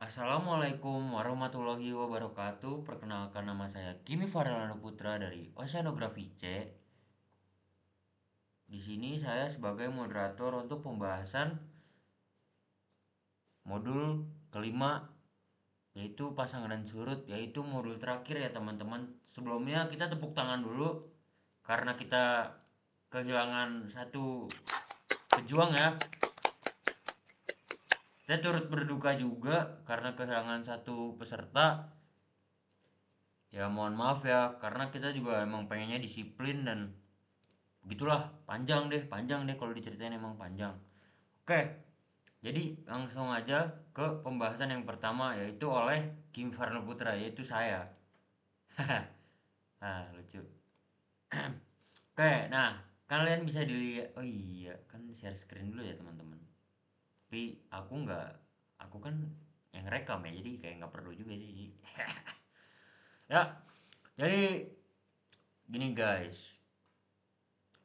Assalamualaikum warahmatullahi wabarakatuh. Perkenalkan nama saya Kimi Farelano Putra dari Oceanografi C. Di sini saya sebagai moderator untuk pembahasan modul kelima yaitu pasangan dan surut, yaitu modul terakhir ya teman-teman. Sebelumnya kita tepuk tangan dulu karena kita kehilangan satu pejuang ya. Kita turut berduka juga karena kehilangan satu peserta. Ya mohon maaf ya, karena kita juga emang pengennya disiplin dan begitulah, panjang deh kalau diceritain emang panjang. Oke, jadi langsung aja ke pembahasan yang pertama yaitu oleh Kim Farno Putra, yaitu saya. Nah, lucu. Oke, nah kalian bisa dilihat. Oh iya, kan share screen dulu ya teman-teman. Tapi aku kan yang rekam ya, jadi kayak nggak perlu juga sih. Ya, jadi gini guys.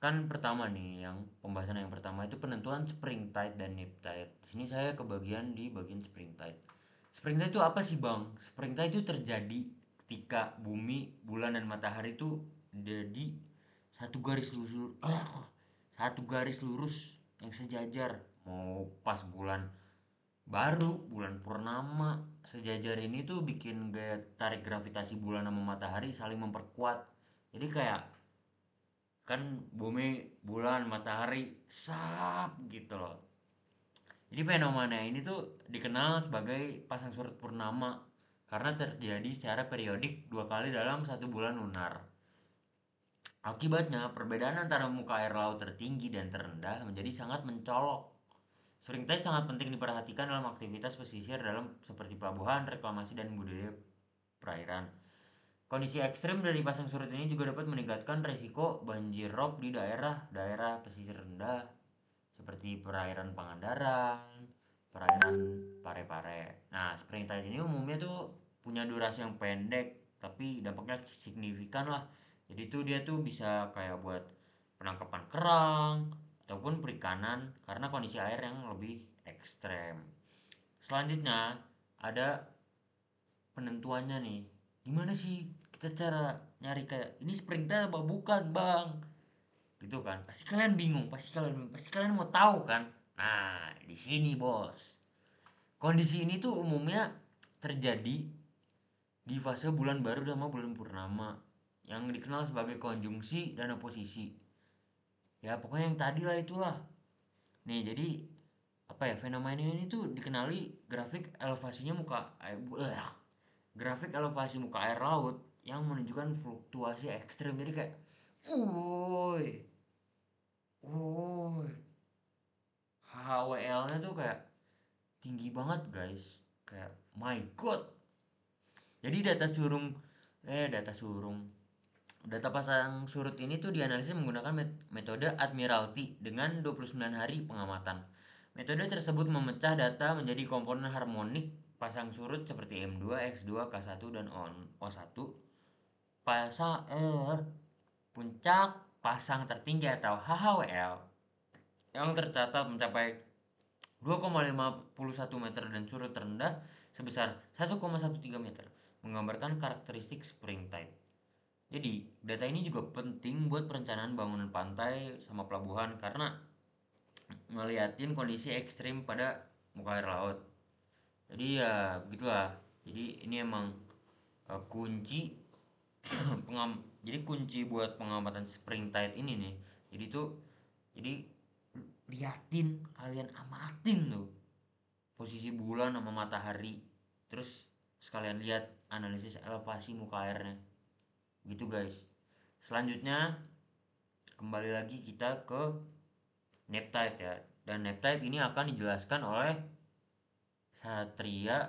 Kan pertama nih, yang pembahasan yang pertama itu penentuan spring tide dan nip tide. Di sini saya kebagian di bagian spring tide. Spring tide itu apa sih, Bang? Spring tide itu terjadi ketika bumi, bulan dan matahari itu jadi satu garis lurus, satu garis lurus yang sejajar. Mau pas bulan purnama sejajar ini tuh bikin gaya tarik gravitasi bulan sama matahari saling memperkuat. Jadi kayak kan bumi, bulan, matahari sap gitu loh. Jadi fenomena ini tuh dikenal sebagai pasang surut purnama karena terjadi secara periodik dua kali dalam satu bulan lunar. Akibatnya perbedaan antara muka air laut tertinggi dan terendah menjadi sangat mencolok. Spring tide sangat penting diperhatikan dalam aktivitas pesisir dalam seperti pelabuhan, reklamasi dan budaya perairan. Kondisi ekstrim dari pasang surut ini juga dapat meningkatkan risiko banjir rob di daerah-daerah pesisir rendah seperti perairan Pangandaran, perairan Pare-Pare. Nah, spring tide ini umumnya tuh punya durasi yang pendek, tapi dampaknya signifikan lah. Jadi tuh dia tuh bisa kayak buat penangkapan kerang ataupun perikanan karena kondisi air yang lebih ekstrem. Selanjutnya ada penentuannya nih. Gimana sih kita cara nyari kayak ini spring tide apa bukan, Bang? Gitu kan. Pasti kalian mau tahu kan? Nah, di sini, Bos. Kondisi ini tuh umumnya terjadi di fase bulan baru sama bulan purnama yang dikenal sebagai konjungsi dan oposisi. Ya, pokoknya yang tadi lah itulah. Nih, jadi apa ya, fenomena ini tuh dikenali grafik elevasi muka air laut yang menunjukkan fluktuasi ekstrim. Jadi kayak woi woi HWL-nya tuh kayak tinggi banget guys, kayak my god. Jadi data pasang surut ini tuh dianalisis menggunakan metode Admiralty dengan 29 hari pengamatan. Metode tersebut memecah data menjadi komponen harmonik pasang surut seperti M2, X2, K1 dan O1. Pasang puncak pasang tertinggi atau HHWL yang tercatat mencapai 2,51 meter dan surut terendah sebesar 1,13 meter, menggambarkan karakteristik spring tide. Jadi, data ini juga penting buat perencanaan bangunan pantai sama pelabuhan karena ngeliatin kondisi ekstrim pada muka air laut. Jadi ya begitulah. Jadi ini emang kunci jadi kunci buat pengamatan spring tide ini nih. Jadi liatin, kalian amatin tuh posisi bulan sama matahari, terus sekalian lihat analisis elevasi muka airnya gitu guys. Selanjutnya kembali lagi kita ke nap tide ya, dan nap tide ini akan dijelaskan oleh Satria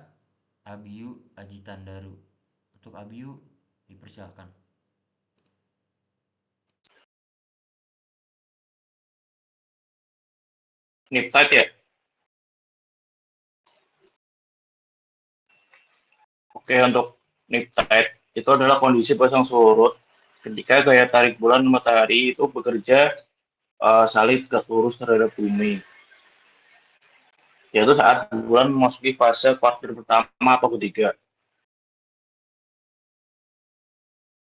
Abiyu Ajitandaru. Untuk Abiyu dipersilakan. Niptide ya. Oke, untuk niptide itu adalah kondisi pasang surut ketika gaya tarik bulan matahari itu bekerja salib tegak lurus terhadap bumi. yaitu saat bulan memasuki fase kuartil pertama atau ketiga.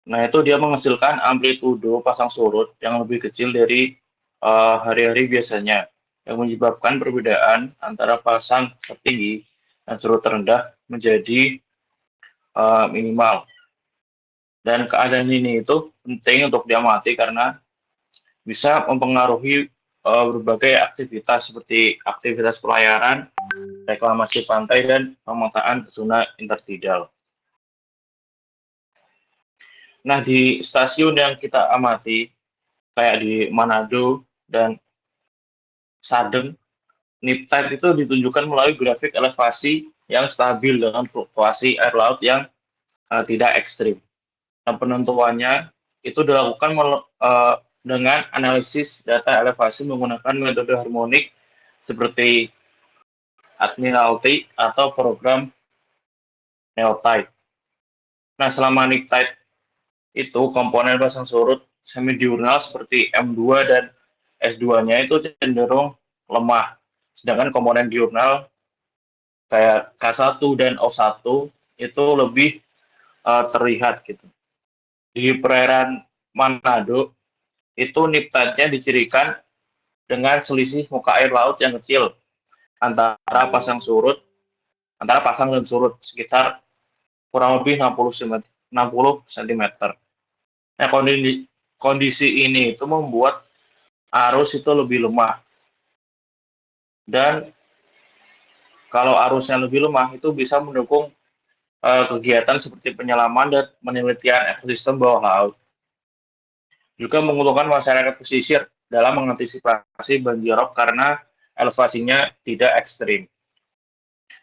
Nah, itu dia menghasilkan amplitudo pasang surut yang lebih kecil dari hari-hari biasanya, yang menyebabkan perbedaan antara pasang tertinggi dan surut terendah menjadi minimal. Dan keadaan ini itu penting untuk diamati karena bisa mempengaruhi berbagai aktivitas seperti aktivitas pelayaran, reklamasi pantai, dan pemetaan zona intertidal. Nah, di stasiun yang kita amati, kayak di Manado dan Sadeng, nip tide itu ditunjukkan melalui grafik elevasi yang stabil dengan fluktuasi air laut yang tidak ekstrim. Nah, penentuannya itu dilakukan dengan analisis data elevasi menggunakan metode harmonik seperti Admiralty atau program Neotide. Nah, selama nip tide itu komponen pasang surut semidiurnal seperti M2 dan S2-nya itu cenderung lemah. Sedangkan komponen diurnal kayak K1 dan O1 itu lebih terlihat gitu. Di perairan Manado itu nip tide-nya dicirikan dengan selisih muka air laut yang kecil antara pasang surut antara pasang dan surut sekitar kurang lebih 60 cm. Nah, kondisi ini itu membuat arus itu lebih lemah, dan kalau arusnya lebih lemah itu bisa mendukung kegiatan seperti penyelaman dan penelitian ekosistem bawah laut. Juga menguntungkan masyarakat pesisir dalam mengantisipasi banjirop karena elevasinya tidak ekstrim.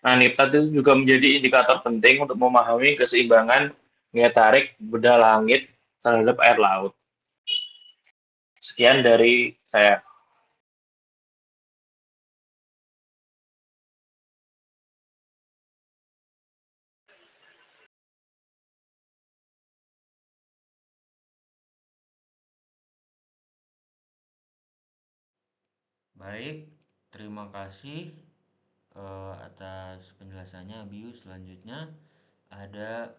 Nah, NIPTAD itu juga menjadi indikator penting untuk memahami keseimbangan gaya tarik beda langit terhadap air laut. Sekian dari saya. Baik, terima kasih atas penjelasannya Bius. Selanjutnya ada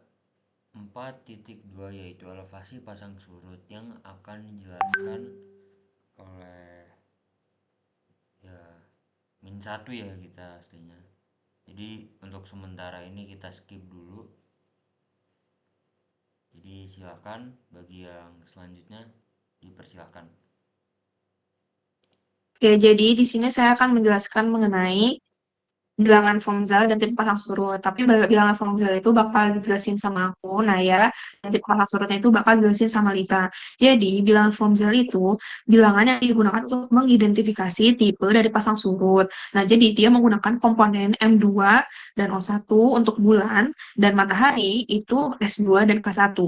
4.2 yaitu elevasi pasang surut yang akan dijelaskan oleh ya min 1 ya kita aslinya. Jadi untuk sementara ini kita skip dulu. Jadi silakan bagi yang selanjutnya dipersilakan. Oke, jadi di sini saya akan menjelaskan mengenai bilangan Formzal dan tipe pasang surut. Tapi bilangan Formzal itu bakal dijelasin sama aku, Naya, dan tipe pasang surutnya itu bakal dijelasin sama Lita. Jadi, bilangan Formzal itu bilangan yang digunakan untuk mengidentifikasi tipe dari pasang surut. Nah, jadi dia menggunakan komponen M2 dan O1 untuk bulan, dan matahari itu S2 dan K1.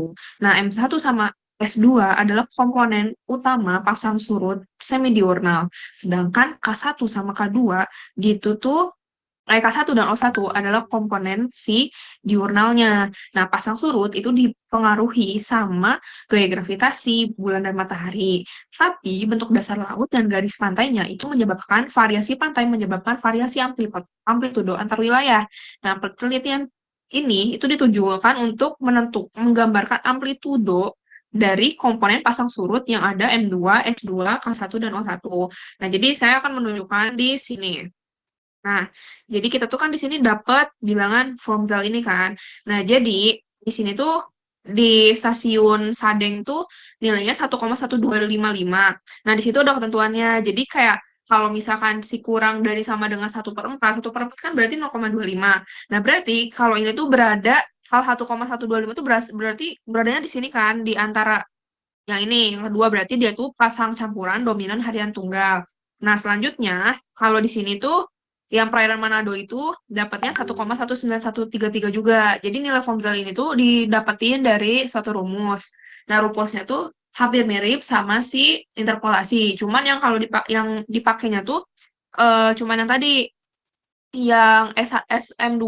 Nah, M1 sama S2 adalah komponen utama pasang surut semidiurnal. Sedangkan K1 sama K2 gitu tuh K1 dan O1 adalah komponen si diurnalnya. Nah, pasang surut itu dipengaruhi sama gaya gravitasi bulan dan matahari. Tapi bentuk dasar laut dan garis pantainya itu menyebabkan variasi pantai, menyebabkan variasi amplitudo antar wilayah. Nah, penelitian ini itu ditujukan untuk menggambarkan amplitudo dari komponen pasang surut yang ada M2, S2, K1, dan O1. Nah, jadi saya akan menunjukkan di sini. Nah, jadi kita tuh kan di sini dapat bilangan Formzal ini kan. Nah, jadi di sini tuh di stasiun Sadeng tuh nilainya 1,1255. Nah, di situ ada ketentuannya. Jadi kayak kalau misalkan si kurang dari sama dengan 1/4 kan berarti 0,25. Nah, berarti kalau ini tuh berada, kalau 1,125 itu berarti beradanya di sini kan, di antara yang ini. Yang kedua berarti dia tuh pasang campuran dominan harian tunggal. Nah, selanjutnya kalau di sini tuh yang perairan Manado itu dapatnya 1,19133 juga. Jadi nilai Fomzal ini tuh didapetin dari suatu rumus. Nah, rumusnya tuh hampir mirip sama si interpolasi. Cuman yang kalau yang dipakainya tuh cuman yang tadi yang SM2,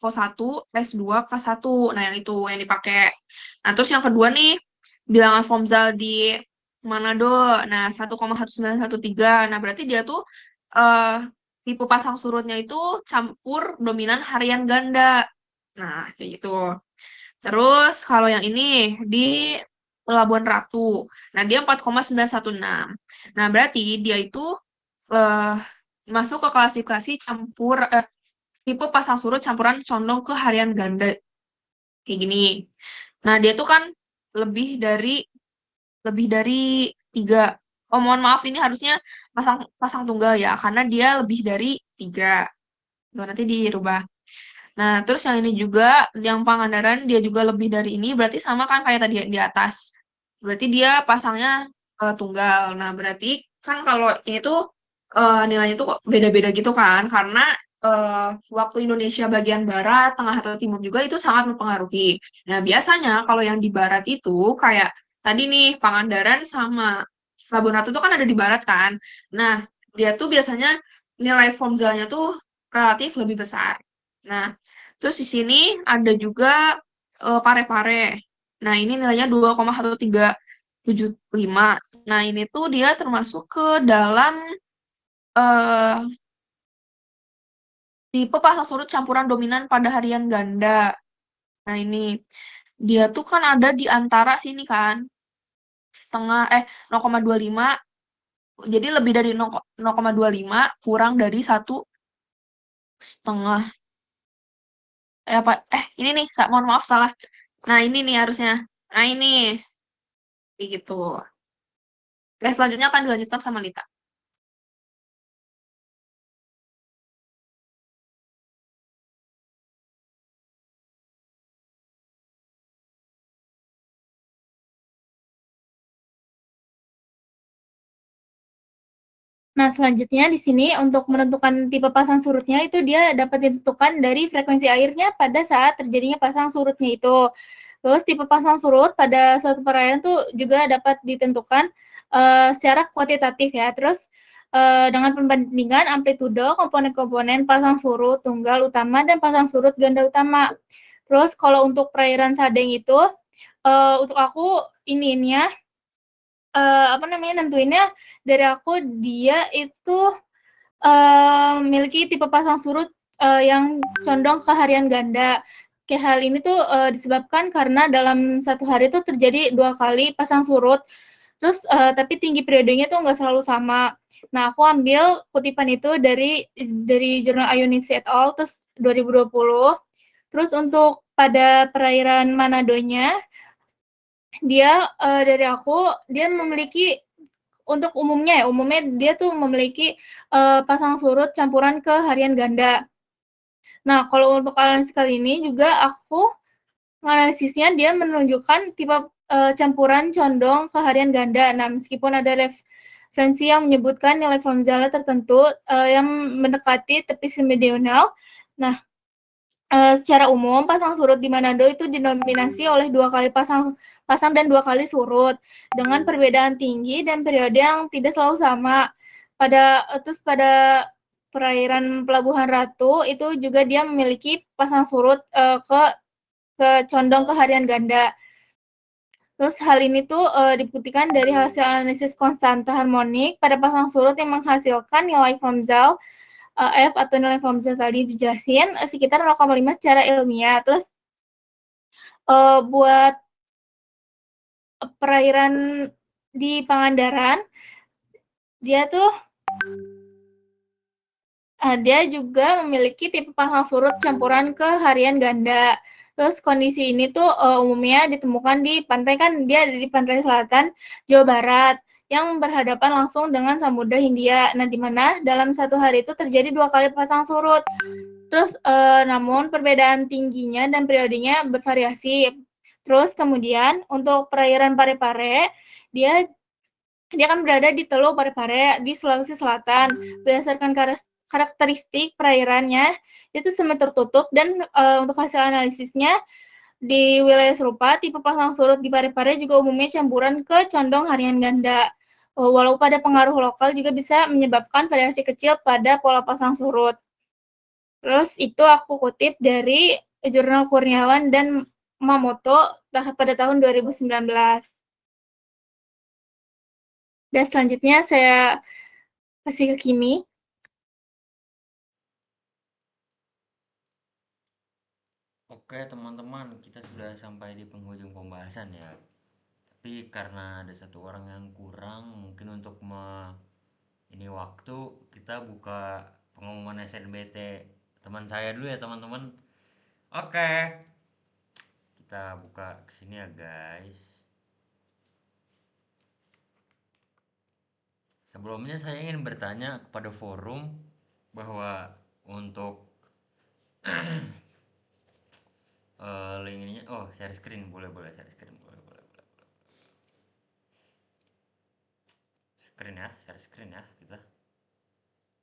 O1, S2, K1. Nah, yang itu yang dipakai. Nah, terus yang kedua nih, bilangan Fomzal di Manado. Nah, 1,1913. Nah, berarti dia tuh eh tipe pasang surutnya itu campur dominan harian ganda. Nah, kayak gitu. Terus kalau yang ini di Pelabuhan Ratu. Nah, dia 4,916. Nah, berarti dia itu eh, masuk ke klasifikasi tipe pasang surut campuran condong ke harian ganda. Kayak gini. Nah, dia tuh kan lebih dari lebih dari 3. Oh, mohon maaf, ini harusnya pasang pasang tunggal ya, karena dia lebih dari 3. Tuh, nanti dirubah. Nah, terus yang ini juga, yang Pangandaran, dia juga lebih dari ini, berarti sama kan kayak tadi di atas. Berarti dia pasangnya tunggal. Nah, berarti kan kalau ini tuh nilainya tuh kok beda-beda gitu kan, karena waktu Indonesia bagian barat, tengah atau timur juga itu sangat mempengaruhi. Nah, biasanya kalau yang di barat itu kayak tadi nih Pangandaran sama Labuan Ratu itu kan ada di barat kan. Nah, dia tuh biasanya nilai formzalnya tuh relatif lebih besar. Nah, terus di sini ada juga Pare-Pare. Nah, ini nilainya 2,1375. Nah, ini tuh dia termasuk ke dalam eh, tipe pasang surut campuran dominan pada harian ganda. Nah, ini dia tuh kan ada di antara sini kan, 0,25. Jadi lebih dari 0,25 kurang dari 1,5. Apa? Ini nih, mohon maaf salah. Nah, ini nih harusnya. Nah, ini kayak gitu. Oke, selanjutnya akan dilanjutkan sama Lita. Nah, selanjutnya di sini untuk menentukan tipe pasang surutnya itu dia dapat ditentukan dari frekuensi airnya pada saat terjadinya pasang surutnya itu. Terus tipe pasang surut pada suatu perairan tuh juga dapat ditentukan secara kuantitatif ya. Terus dengan perbandingan amplitudo komponen-komponen pasang surut tunggal utama dan pasang surut ganda utama. Terus kalau untuk perairan Sadeng itu untuk aku ininya nentuinnya dari aku dia itu memiliki tipe pasang surut yang condong ke harian ganda. Kayak hal ini tuh disebabkan karena dalam satu hari itu terjadi 2 kali pasang surut. Terus tapi tinggi periodenya tuh nggak selalu sama. Nah, aku ambil kutipan itu dari jurnal Ioannidis et al. Terus 2020. Terus untuk pada perairan Manadonya, dari aku dia memiliki untuk umumnya dia tuh memiliki pasang surut campuran ke harian ganda. Nah, kalau untuk analisis kali ini juga aku analisisnya dia menunjukkan tipe campuran condong ke harian ganda. Nah, meskipun ada referensi yang menyebutkan nilai formzala tertentu yang mendekati tepi meridional. Nah, secara umum pasang surut di Manado itu didominasi oleh 2 kali pasang dan 2 kali surut dengan perbedaan tinggi dan periode yang tidak selalu sama. Terus pada perairan Pelabuhan Ratu itu juga dia memiliki pasang surut ke condong ke harian ganda. Terus hal ini tuh dibuktikan dari hasil analisis konstanta harmonik pada pasang surut yang menghasilkan nilai formzal F atau nilai formzal tadi dijelasin sekitar 0,5 secara ilmiah. Terus buat perairan di Pangandaran, dia juga memiliki tipe pasang surut campuran ke harian ganda. Terus kondisi ini tuh umumnya ditemukan di pantai, kan dia ada di pantai selatan Jawa Barat yang berhadapan langsung dengan Samudra Hindia. Nah, di mana dalam satu hari itu terjadi 2 kali pasang surut. Terus namun perbedaan tingginya dan periodenya bervariasi. Terus kemudian untuk perairan Pare-Pare, dia kan berada di Teluk Pare-Pare di Sulawesi Selatan. Berdasarkan karakteristik perairannya itu semi tertutup dan untuk hasil analisisnya di wilayah serupa tipe pasang surut di Pare-Pare juga umumnya campuran ke condong harian ganda. Walau pada pengaruh lokal juga bisa menyebabkan variasi kecil pada pola pasang surut. Terus itu aku kutip dari jurnal Kurniawan dan Mamoto pada tahun 2019. Dan selanjutnya saya kasih ke Kimi. Oke teman-teman, kita sudah sampai di penghujung pembahasan ya. Tapi karena ada satu orang yang kurang, mungkin untuk ini waktu kita buka pengumuman SNBT teman saya dulu ya teman-teman. Oke, kita buka kesini ya guys. Sebelumnya saya ingin bertanya kepada forum bahwa untuk link ininya, share screen boleh share screen boleh screen ya, share screen ya kita.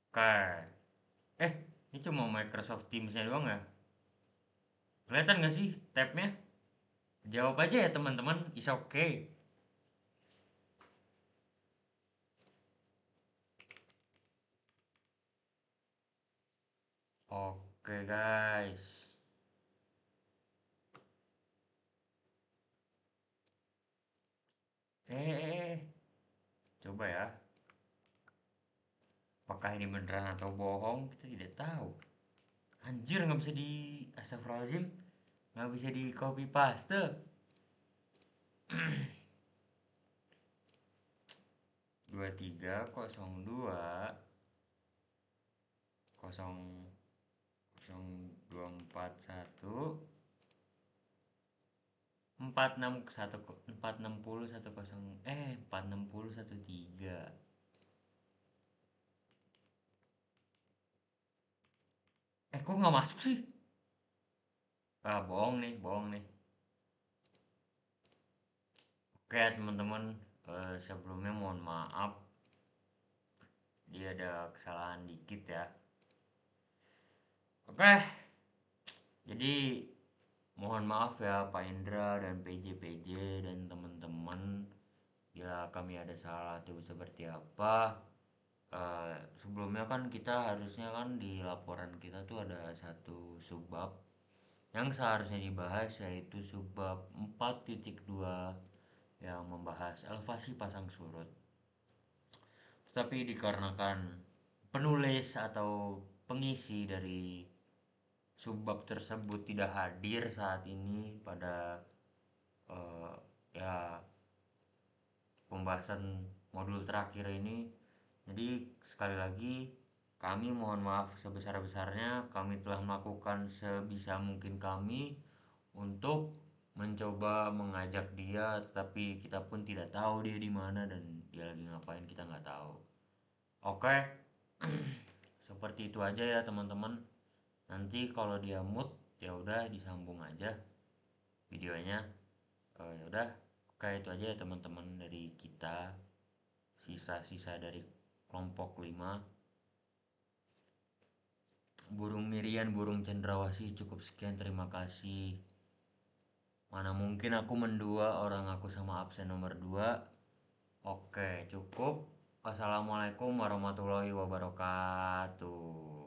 Oke, ini cuma Microsoft Teams-nya doang ya? Kelihatan nggak sih tab-nya? Jawab aja ya teman-teman, is okay. Oke guys. Coba ya. Apakah ini beneran atau bohong? Kita tidak tahu. Anjir, nggak bisa di Astagfirullahaladzim, nggak bisa di copy paste. 2302 0241 4613. Kok nggak masuk sih? Bohong nih. Oke teman-teman, sebelumnya mohon maaf, dia ada kesalahan dikit ya. Oke, jadi mohon maaf ya Pak Indra dan PJ dan teman-teman bila kami ada salah atau seperti apa. Sebelumnya kan kita harusnya kan di laporan kita tuh ada satu subbab yang seharusnya dibahas, yaitu subbab 4.2 yang membahas elevasi pasang surut. Tetapi dikarenakan penulis atau pengisi dari subbab tersebut tidak hadir saat ini pada ya pembahasan modul terakhir ini, jadi sekali lagi kami mohon maaf sebesar-besarnya. Kami telah melakukan sebisa mungkin kami untuk mencoba mengajak dia, tetapi kita pun tidak tahu dia di mana dan dia lagi ngapain, kita nggak tahu. Oke, seperti itu aja ya teman-teman. Nanti kalau dia mood ya udah disambung aja videonya. Ya udah, oke itu aja ya teman-teman dari kita, sisa-sisa dari kelompok 5. Burung Mirian, burung cendrawasih, cukup sekian, terima kasih. Mana mungkin aku mendua, orang aku sama absen nomor 2. Oke, cukup. Wassalamualaikum warahmatullahi wabarakatuh.